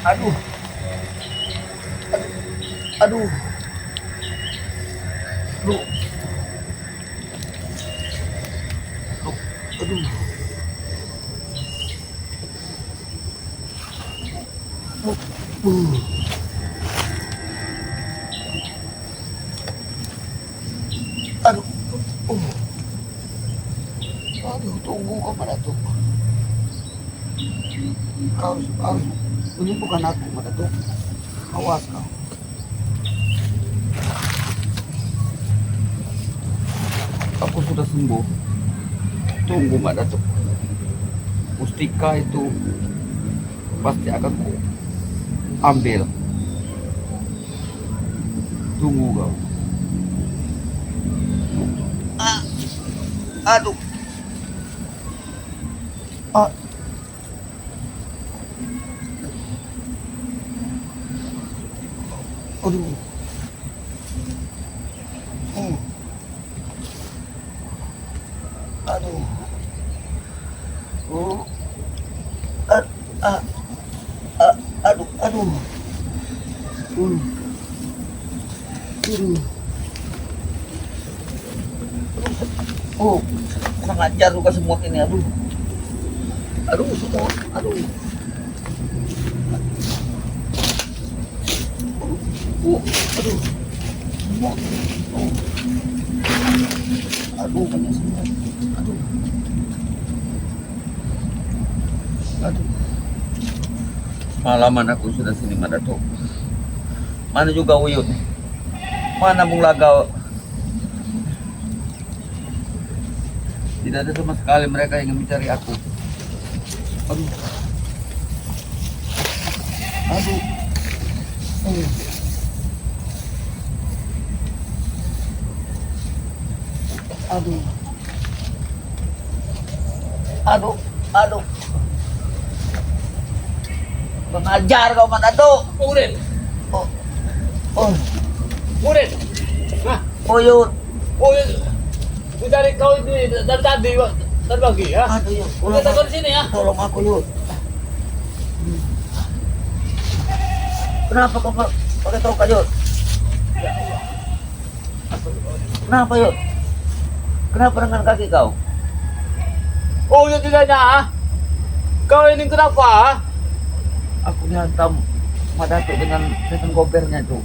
Aduh, aduh, aduh, aduh, aduh, aduh, tunggu kau pada tuh. Kau harus, ini bukan aku pada tuh. Awas kau. Aku sudah sembuh. Tunggu Mbak Datuk. Mustika itu pasti akan ku ambil. Tunggu kau. Aduh. Ah. Aduh. Aduh. Oh. Aduh, aduh. Aduh. Oh, kurang ajar luka semua ini, aduh. Aduh, semua, aduh. Aduh. Semua. Oh. Aduh, banyak semua. Aduh. Aduh. Malaman aku sudah sini Madato. Mana juga Uyut? Mana Bung Lagau? Tidak ada sama sekali mereka yang mencari aku. Aduh. Aduh. Aduh. Aduh. Aduh. Pengajar kau Madato. Murid. Oh. Oh. Murid. Hah? Uyut. Oh, dari kau ini dari tadi terbagi ya? Aduh, Yud. Udah takut di sini ya? Tolong aku, Yud. Kenapa kau pakai toka, Yud? Kenapa, Yud? Kenapa dengan kaki kau? Oh, yang tidaknya ah? Kau ini kenapa? Ah? Aku dihantam Madato dengan setan gobernya tuh.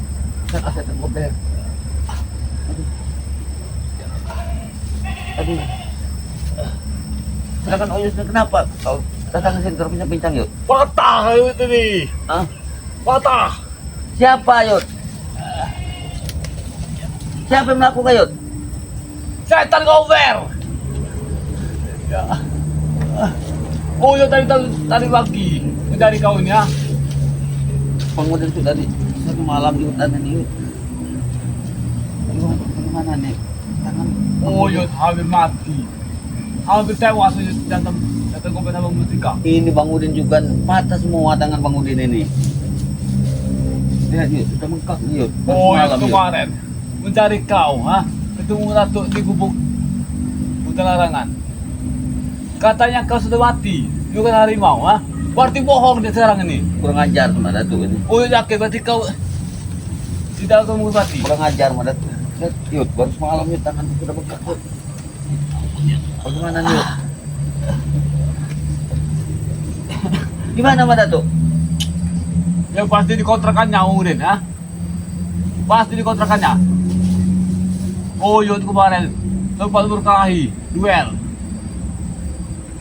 Setan gober. Aduh. Aduh. Silakan Oyus, kenapa kau datang ke sini terpincang-pincang, Yud? Patah itu nih. Hah? Patah. Siapa, Yud? Siapa yang melakukan, Yud? Setan gober. Ya. Oh, yang tadi pagi. Yang dari kau ini ya? Pengudan itu dari satu malam di hutan ini. Bagaimana nih? Tangan. Oh, yang hampir mati. Hampir tewas jantan gober sama mustika. Ini Bang Udin juga patah semua tangan Bang Udin ini. Lihat Yud, sudah bengkak nih Yud. Oh, yang Semalam, Yud. kemarin mencari kau, ha? Ketemu Ratu di gubuk hutan larangan. Katanya kau sudah mati, bukan harimau, ha? Berarti bohong dia sekarang ini. Kurang ajar sama Datu ini. Oh, yakin berarti kau tidak akan mati. Kurang ajar sama Datu. Lihat Yud, baru semalam Yud tangan sudah bengkak Yud. Bagaimana nih Yud? Gimana sama Datu? Yang pasti dikontrakannya, Udin, ha? Pasti dikontrakannya. Oh, Yud kemarin sempat berkelahi, duel.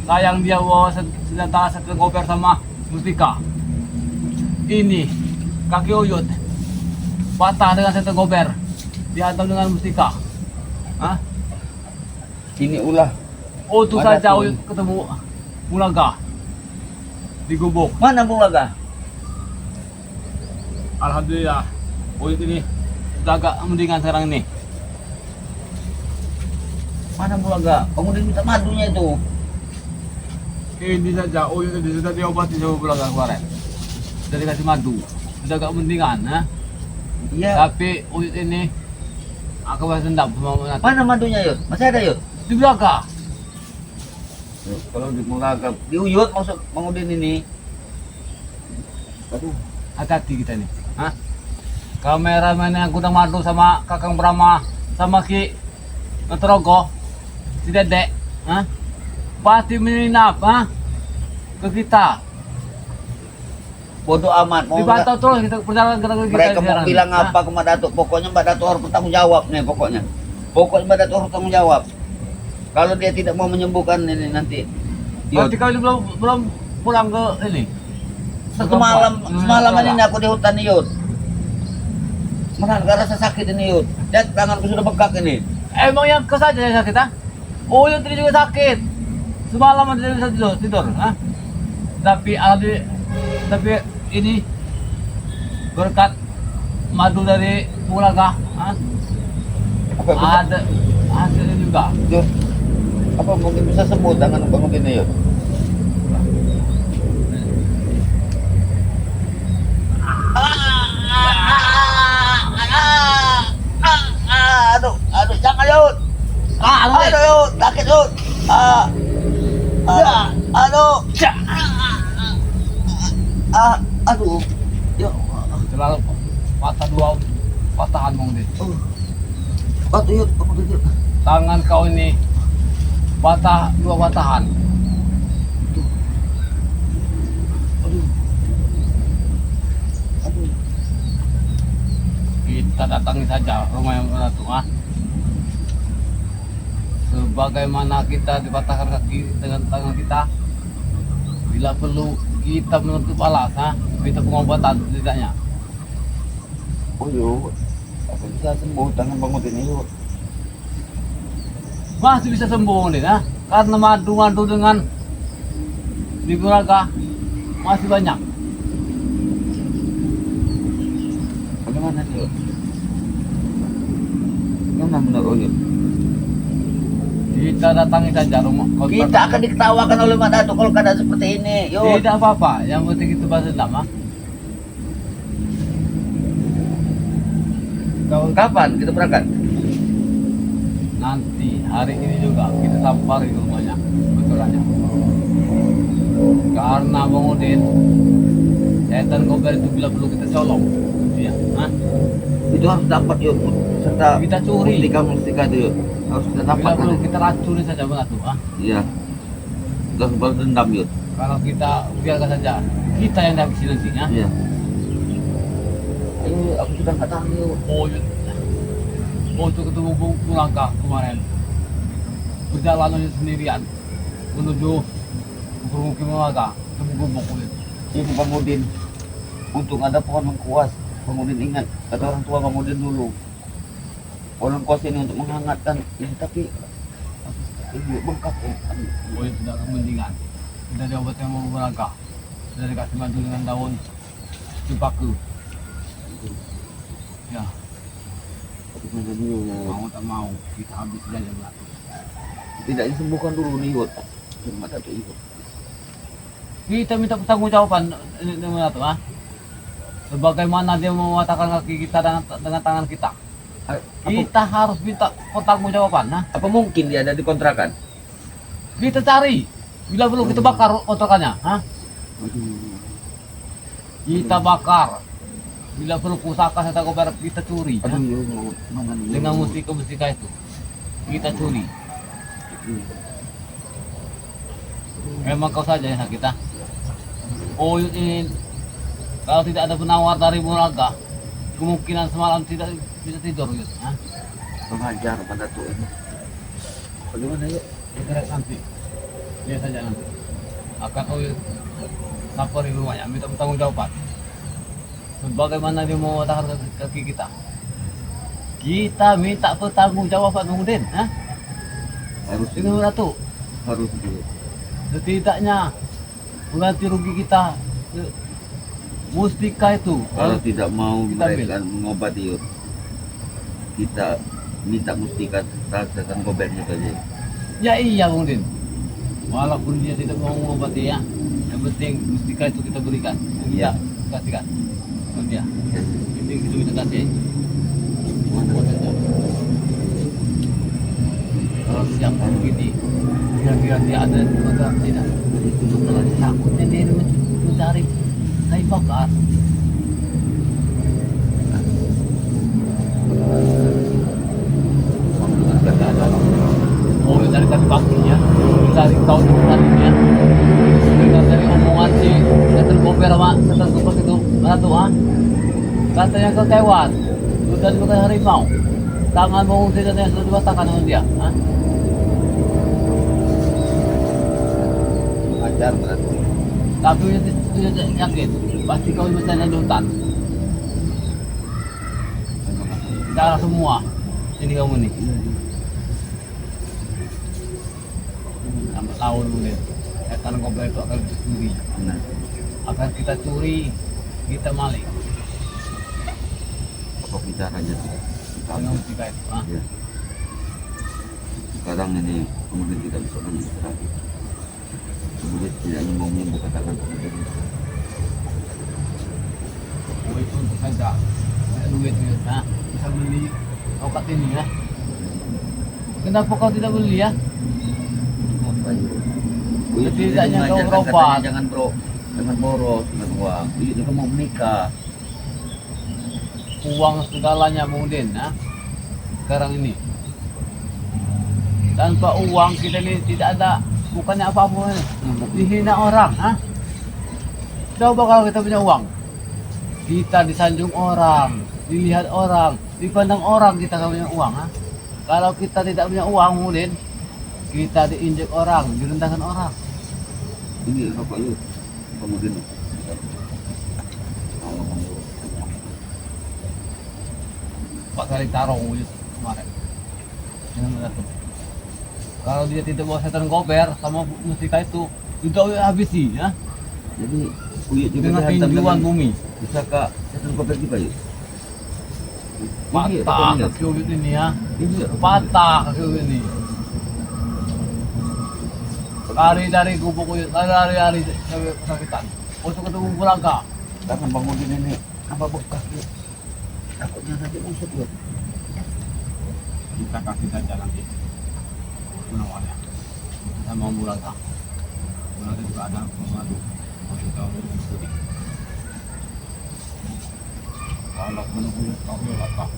Sayang dia bawa senjata setan gober sama mustika. Ini kaki Uyut patah dengan setan gober, dihantam dengan mustika. Hah? Ini ulah. Oh, itu Mana saja tuh? Uyut ketemu Mulaga di gubuk. Mana Bung Laga? Alhamdulillah, Uyut ini sudah agak mendingan sekarang ini. Mana Bung Laga? Pengudan minta madunya itu. Ini saja Uyut ini sudah diobati sama Mulaga kemarin. Sudah dikasih madu, sudah agak mendingan, ha? Iya. Tapi Uyut ini akan balas dendam sama Nata. Mana madunya Yud? Masih ada Yud? Di belakang. Kalau di Bung Laga, di Uyut masuk Bang Udin ini. Aduh. Hati-hati kita nih. Hah? Kameramen yang Gudang Madu sama Kakang Brahma sama Ki Nutrogo, si Dedek, hah? Pasti menginap, hah? Ke kita. Bodoh amat. Mau Dipantau terus kita perjalanan kita. mereka mau sekarang. bilang Hah? apa ke Mbak Datuk? Pokoknya Mbak Datuk harus bertanggung jawab nih pokoknya. Pokoknya Mbak Datuk harus bertanggung jawab. Kalau dia tidak mau menyembuhkan ini nanti. Berarti kau ini belum pulang ke ini. Semalam ini aku di hutan nih, Yud. Merasa sakit ini, Yud. Dan tanganku sudah bengkak ini. Emang yang ke saja yang sakit, ha? Oh, yang tadi juga sakit. Semalam tidak bisa tidur, ha? Tapi ini berkat madu dari Pulaga, ha? Apa bisa, Ada hasilnya juga. Yud? Apa mungkin bisa sembuh tangan Bang Udin ini, Yud? Aduh, jangan Yud. Aduh Yud, sakit Yud. Aduh. Aduh. Ya Allah. Selalu patahan mong din. Aduh Yud, aku Yud. Tangan kau ini dua patahan. Aduh. Aduh. Kita datangi saja rumah yang ratu, ah. Sebagaimana kita dipatahkan kaki dengan tangan kita, bila perlu kita menutup alas, ha? Kita pengobatan setidaknya. Oh Yud, aku bisa sembuh tangan Bang Udin ini Yud. Masih bisa sembuh nih, ha? Karena madu dengan di Puraga masih banyak. Bagaimana nih Yud? Bagaimana menurut Yud? Kita datangi saja rumah. Kita akan diketawakan oleh Mak Datuk kalau keadaan seperti ini. Yud. Tidak apa-apa, yang penting itu bahasa dendam, ha? Kapan kita berangkat? Nanti hari ini juga kita sampari ke rumahnya, betulnya. Karena Bang Udin, setan gober itu bila perlu kita colong, ya, ha? Itu harus dapat Yud. Serta Kita curi. mustika itu Yud. Harus kita dapat. Bila perlu kita racuni saja Batu, ah. Iya. Kita harus balas dendam Yud. Kalau kita biarkan saja, kita yang habisi nantinya. Iya. Aku sudah nggak tahan Yud. Waktu ketemu Bung Pulangka kemarin, perjalanan sendirian menuju permukiman warga, ketemu gubuk kulit. Ini Bang Udin. Untung ada pohon mengkuas. Bang Udin ingat kata orang tua Bang Udin dulu. Pohon mengkuas ini untuk menghangatkan ini tapi ini bengkak. Oh itu tidak kepentingan. Kita diobat yang mau berangka. Sudah dikasih madu dengan daun cipaku. Ya, mau tak mau kita habis saja Batu. Tidak disembuhkan dulu nih Yud. Cuma satu Yud. Kita minta pertanggungjawaban dengan itu, ah. Sebagaimana dia mematahkan kaki kita dengan tangan kita. Kita harus minta pertanggungjawaban, nah. Apa mungkin dia ada di kontrakan? Kita cari. Bila perlu kita bakar kontrakannya, ha? Kita bakar. Bila perlu pusaka serta koper kita curi, ha? Dengan mustika itu. Kita curi. Memang kau saja yang sakit, ha? Oh ini kalau tidak ada penawar dari Puraga, kemungkinan semalam tidak bisa tidur, Yud, ha? Pengajar pada tuh ini. Bagaimana Yud? Kita lihat nanti. Lihat saja nanti. Akan lapor di rumahnya, minta bertanggung jawaban. Bagaimana dia mau matahkan kaki kita? Kita minta bertanggung jawaban Bang Udin, ha? Harus Dengan Ratu. harus Yud. Setidaknya mengganti rugi kita mustika itu. Kalau tidak mau kita mereka mengobati Yud, kita minta mustika rasakan gobernya saja. Ya iya Bang Udin. Walaupun dia tidak mau mengobati, ya, yang penting mustika itu kita berikan. Iya. Kita kasihkan. Oh, dia. Ini kita kasih. Kalau siap begini, kira-kira dia ada atau tidak? Itu kalau takutnya dia mencari kayu bakar. Katanya kau tewas. Sudah bukan harimau. Tangan mau tidak yang sudah dibatakan sama dia. Hah? Mengajar berarti. Tapi dia yakin pasti kau masih ada di hutan. Cara semua. Ini kamu nih. Sampai tahun mungkin. Setan kobra itu akan dicuri. Benar. Akan kita curi, kita maling. Apa bicaranya tuh? Dengan mustika itu. Ah. Ya. Sekarang ini kemudian tidak bisa menangis lagi. Kemudian tidak hanya mau menyembuhkan tangan kemudian Oh itu untuk saja. Ada duit ya. Nah, bisa beli obat ini ya. Kenapa kau tidak beli ya? apa itu? Jadi Jadi tidaknya kau mengajarkan berobat. katanya jangan jangan boros dengan uang. Iya juga mau menikah. Uang segalanya mungkin ya. Sekarang ini. Tanpa uang kita ini tidak ada bukannya apa-apa ini. Dihina orang, ha? Coba kalau kita punya uang. Kita disanjung orang, dilihat orang, dipandang orang kita kalau punya uang, ha? Kalau kita tidak punya uang mungkin kita diinjek orang, direndahkan orang. Ini rokok yuk. Kemudian kalau mau Pak kali taruh kemarin. Dengan benar tuh. Kalau dia tidak bawa setan gober sama mustika itu, sudah habisi ya. jadi Uyut juga Dengan dihantam tinjuan dengan bumi. bisa kak setan kopek juga yuk. Patah kaki ubit ini ya. Iya, Patah kaki ubit ini. Lari dari gubuk uyut, lari sampai kesakitan. Untuk ketemu pulang kak. Tangan bangunin ini apa bekas yuk. Takutnya nanti masuk yuk. Kita kasih saja nanti. Penawarnya. Kita mau pulang kak. Nanti juga ada pengadu. Kita mau studi. Kalau menunggu kau lihat kak.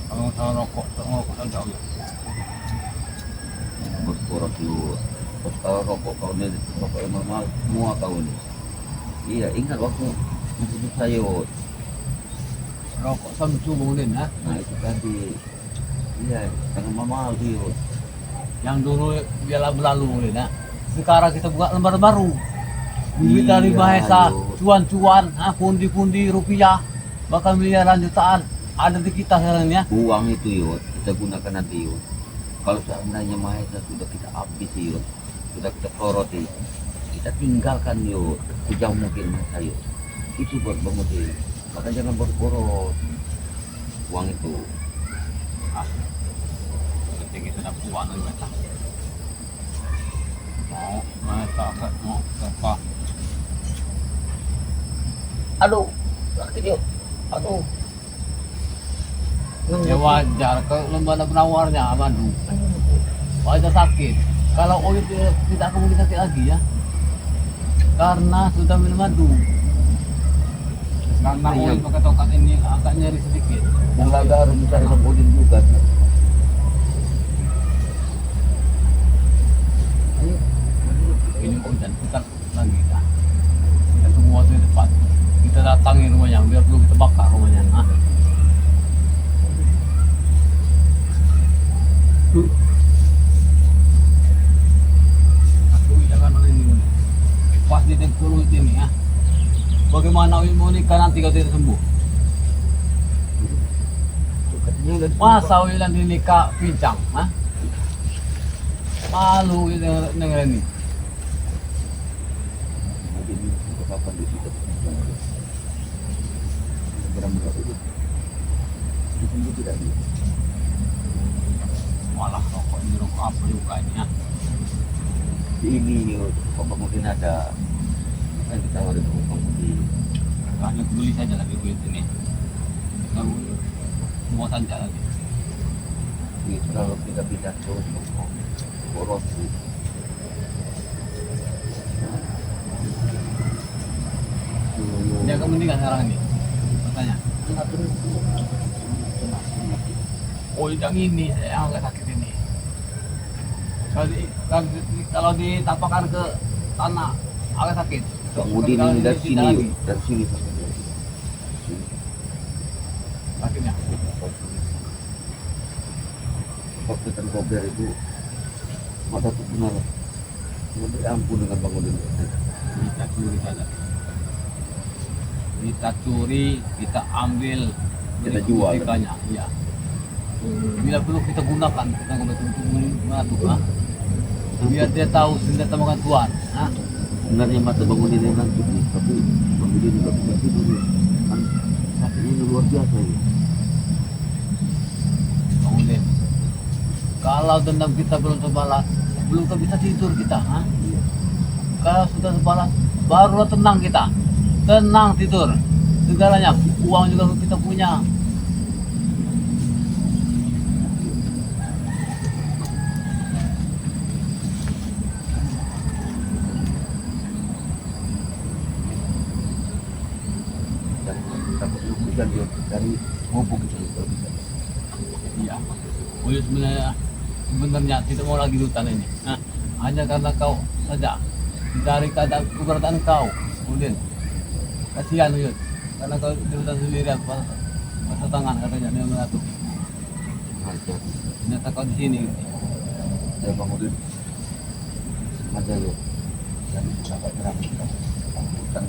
Kalau saya rokok saja ya. Berporos yuk. Terus kalau rokok kau ini rokok yang normal semua kau ini. Iya ingat waktu masih sayur. Rokok samsu mungkin ya. Nah itu tadi. Iya jangan mahal tuh yuk. Yang dulu dia lalu mungkin ya. Sekarang kita buka lembar baru. Duit dari Iya, bahasa ayo. cuan-cuan, pundi-pundi rupiah, bahkan miliaran jutaan ada di kita sekarang ya. Uang itu yuk kita gunakan nanti yuk. Kalau seandainya Mahesa sudah kita habis yuk, sudah kita soroti, kita tinggalkan yuk sejauh mungkin Mahesa yuk. Itu buat bangun yuk. Maka jangan boros uang itu. Ah, penting kita dapat uang dari mereka. Mau apa? Aduh, sakit yuk. Aduh. Ya wajar ke lembaga penawarnya madu. Wajar sakit. Kalau Oyut tidak akan mungkin sakit lagi ya. Karena sudah minum madu. Karena Iya. Oyut pakai tongkat ini agak nyeri sedikit. Yang laga harus mencari Udin juga. Ayo. Ini hujan putar lagi kita. Kita tunggu waktu yang tepat. Kita datangi rumahnya biar dulu kita bakar rumahnya. Nah. Aku jangan ini. Pas di dengkul ini ya. Bagaimana mau nikah nanti kalau tidak sembuh? Katanya udah Masa Wilan dinikah pincang, ha? Malu dengan ini. Udin itu kapan di situ? Berapa itu? Itu tidak dia. Malah rokok ini rokok apa juga ini ya? Ini yuk, Bapak mungkin ada kan kita harus Bapak mungkin Hanya beli saja lagi duit ini. Lalu semua saja lagi. itu kalau kita pindah terus boros tuh. Dia akan meninggal sekarang ini. Katanya. Oh yang ini yang agak sakit ini. Kalau ditapakan ke tanah agak sakit. Kemudian Kalau ini dari tidak sini lagi. yuk, dari sini. Sini. Sakitnya. Paketan kober itu mata tuh benar. Ya ampun dengan bangunin. Kita curi saja. Kita curi, kita ambil, Kita jual. ikannya. Iya. Bila perlu kita gunakan, kita gunakan untuk mengatur. Biar dia tahu senjata makan tuan. Ha? Sebenarnya mata bangunin yang ngantuk nih, tapi bangunin nggak bisa tidur nih. Kan sakitnya luar biasa ya. Bangunin. Kalau dendam kita belum terbalas, belum bisa tidur kita. Ha? Kalau sudah terbalas, barulah tenang kita. Tenang tidur. Segalanya, uang juga kita punya. Dan takut hujan dia dari ngobok itu kalau bisa. Iya. Oh ya sebenarnya tidak mau lagi di hutan ini. Nah, hanya karena kau saja dari keberadaan kau, Udin. Kasihan Uyut, karena kau di hutan sendirian, pasang tangan katanya dia mengatur. Aja, Ternyata kau di sini. saya bangunin aja yuk. Dan sampai terang kita hutan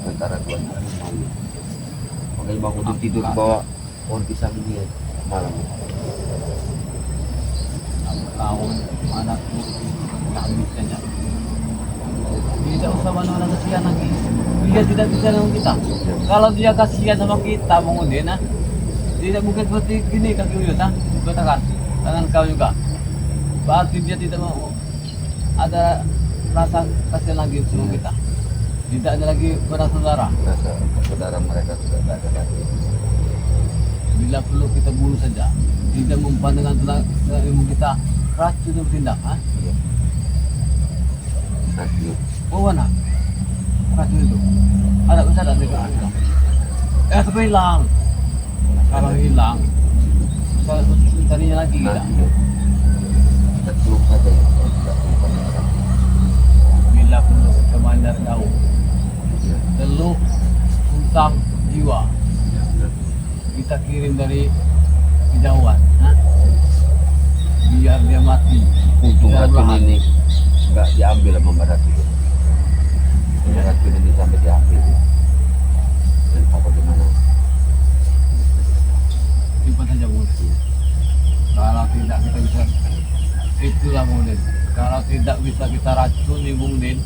antara dua hari malu. Makanya bangunin tidur di bawah pohon pisang ini ya, malam. Tahun anakku habisnya. Tidak usah mana kasihan lagi. Dia tidak bisa dengan kita. Kalau dia kasihan sama kita, Bang Udin, nah, tidak mungkin seperti gini kaki Uyut, nah, katakan tangan kau juga. Berarti dia tidak mau ada rasa kasihan lagi sama kita. Tidak ada lagi bersaudara. Rasa saudara mereka sudah tidak ada lagi. Bila perlu kita bunuh saja. Tidak memandangkan tenaga ilmu kita, racun yang bertindak. Ha? Iya. Racun. Oh mana? Racun itu. Ada bisa ada di kita. Tapi hilang. Kalau hilang, kita carinya lagi kita. Nanti yuk. Kita peluk saja ya. Kita peluk saja. Bila perlu kita mandar jauh, Iya. teluk hutang jiwa Iya, benar. kita kirim dari kejauhan. Ha? Biar dia mati. Untung Dan racun berakhir. ini nggak diambil sama Mbak Ratu. Ya, racun ini sampai diambil. Dan apa gimana? Simpan saja mulut. Kalau tidak kita bisa, itulah mulut. Kalau tidak bisa kita racuni Bung Din,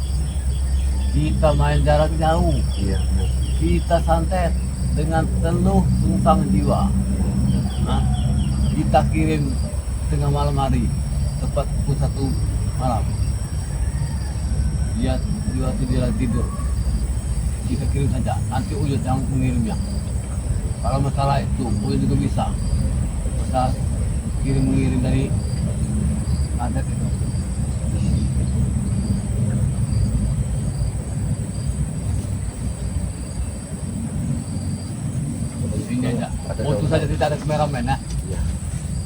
kita main jarak jauh. Iya, benar. Kita santet dengan teluh tentang jiwa. Nah, kita kirim tengah malam hari, tepat pukul 1 malam. Dia lagi tidur. Kita kirim saja. Nanti Uyut yang mengirimnya. Kalau masalah itu, Uyut juga bisa. Bisa mengirim dari santet itu. Ini aja. Untung saja tidak ada kameramen, ha? Iya.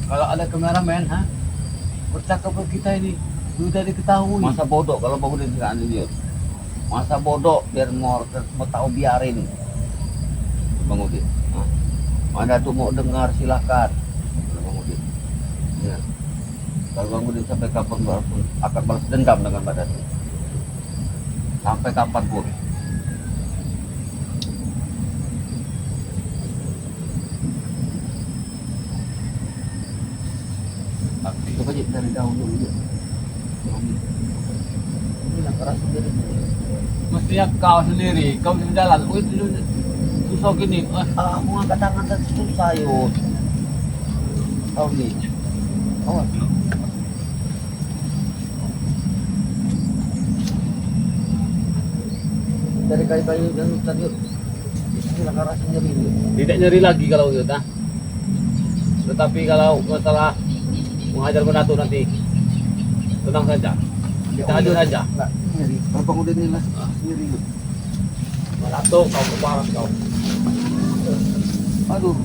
Kalau ada kameramen, ha? Percakapan kita ini sudah diketahui. Masa bodoh kalau bangunin sekarang ini. Yud. Masa bodoh biar mau tahu biarin. Bang Udin. Hah? Mana tuh mau dengar silakan. Bang Udin. Ya. Kalau Bang Udin sampai kapan akan balas dendam dengan Mbak Datu. Sampai kapanpun. Tapi Coba aja dari daun dulu. Yud. Ini lah keras sendiri. mestinya kau sendiri, kau bisa jalan. Susah gini. Aku ngangkat tangan dan susah Yud. Tahu nih. Awas. Dari kayu-kayu dan hutan Yud. Ini lah keras sendiri Yud. Tidak nyeri lagi kalau gitu, nah. Tetapi kalau masalah mengajar menatu nanti, tenang saja. Kita hadir saja. Enggak nyeri. Kalau Bang Udin ini lah sendiri Yud. Menatu kau keparas kau. Aduh.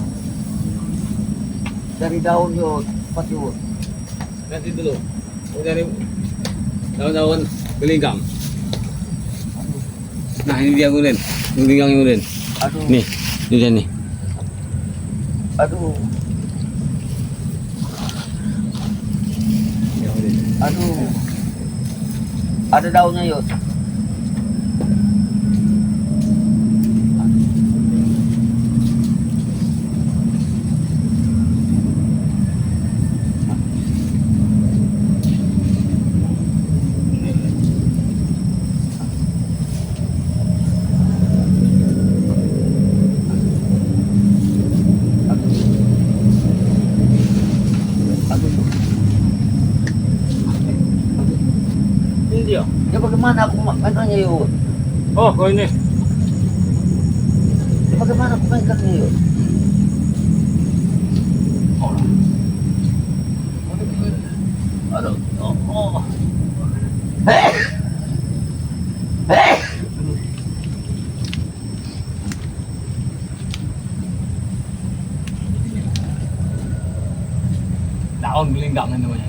Dari daun Yud. Pas Yud. Nanti dulu. Mau nyari daun-daun gelinggang. Aduh. Nah ini dia Udin, gelinggang Udin. Aduh. Nih, ini dia nih. Aduh. Aduh. Ada daunnya yuk. Ini dia. Ya bagaimana aku mainkannya yuk? Oh, kau ini. Ya bagaimana aku mainkannya yuk? Oh. Aduh. Oh. Oh. Hei! Hei! Daun melinggang namanya.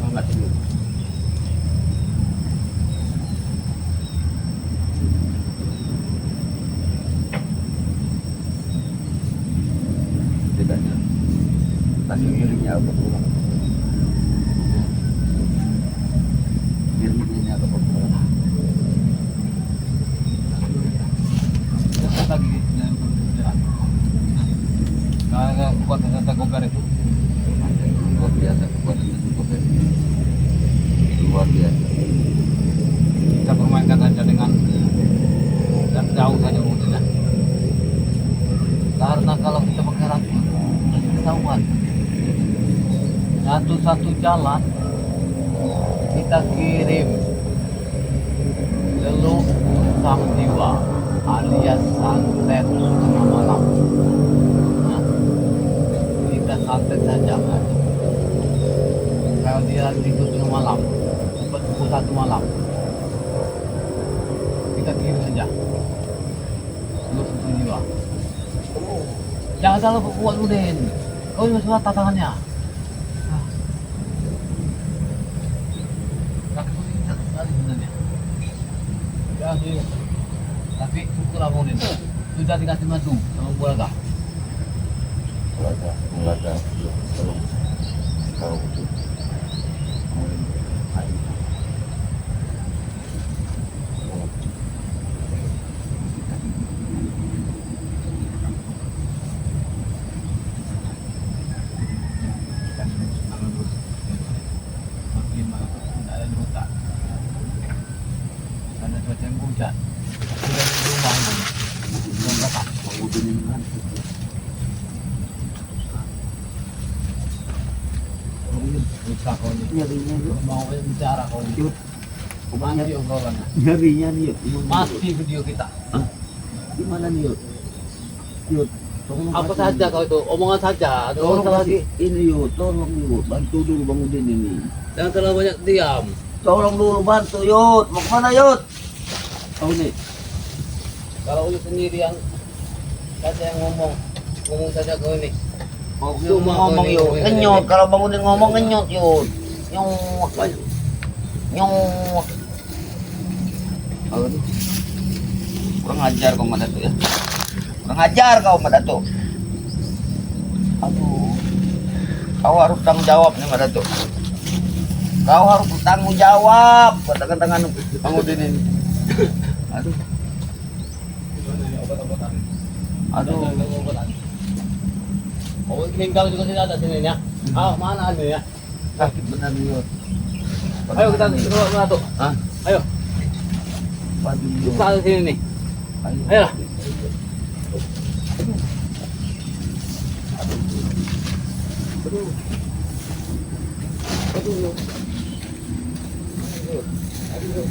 Enggak dulu. Bedanya. Kasih dirinya apa kurang? Dirinya apa kurang? Lagi nah, kuat kata gogar itu. Luar biasa kekuatan itu kekuatan. Luar biasa. Kita permainkan saja dengan dan jauh saja mudahnya. Karena kalau kita pakai racun, ketahuan. Satu-satu jalan kita kirim leluhur sang jiwa alias santet tengah malam. Nah, kita santet saja. Kalau dia tidur tengah malam, sempat pukul 1 malam, kita kirim saja leluhur sang jiwa. Jangan terlalu kuat Udin. Kau juga surat tantangannya. Kaki ingat sekali sebenarnya. Ya sih. Tapi syukur lah Udin. Sudah dikasih madu sama keluarga. Keluarga, tolong kau itu. Ada cuaca yang hujan. Sudah di rumah ini. Belum datang. Luka kau ini. Nyarinya yuk. Mau bicara kau ini. Yuk. Mati obrolannya. Nyarinya nih yuk. Mati video kita. Gimana nih yuk? Yuk. Tolong Apa kasih. saja kau itu, omongan saja. Ada Tolong orang kasih lagi. ini yuk. Tolong yuk. Bantu dulu Bang Udin ini. Jangan terlalu banyak diam. Tolong dulu bantu yuk. Mau kemana yuk? Kau nih. Kalau lu sendiri yang saja yang ngomong saja kau ini. Mau Cuma ngomong kau ini, yuk. kau ini. Ngenyot. Kalau Bang Udin ngomong ngenyot yuk. Nyot. Nyot. Aduh. Kurang ajar kau Mbak Dato ya. Kurang ajar kau Mbak Dato. Aduh. Kau harus tanggung jawab nih Mbak Dato. Kau harus bertanggung jawab. Katakan Bang Udin ini. Aduh. Obat-obatan. Aduh. Obat-obatan. Oh, meninggal juga tidak ada sini ya. Ah, mana ini ya? Sakit benar nih yuk. Ayo kita keluar mana tuh? Hah? Ayo, Padu yuk. kita di sini nih. Ayo. Ayo lah. Aduh. Aduh. Aduh. Aduh.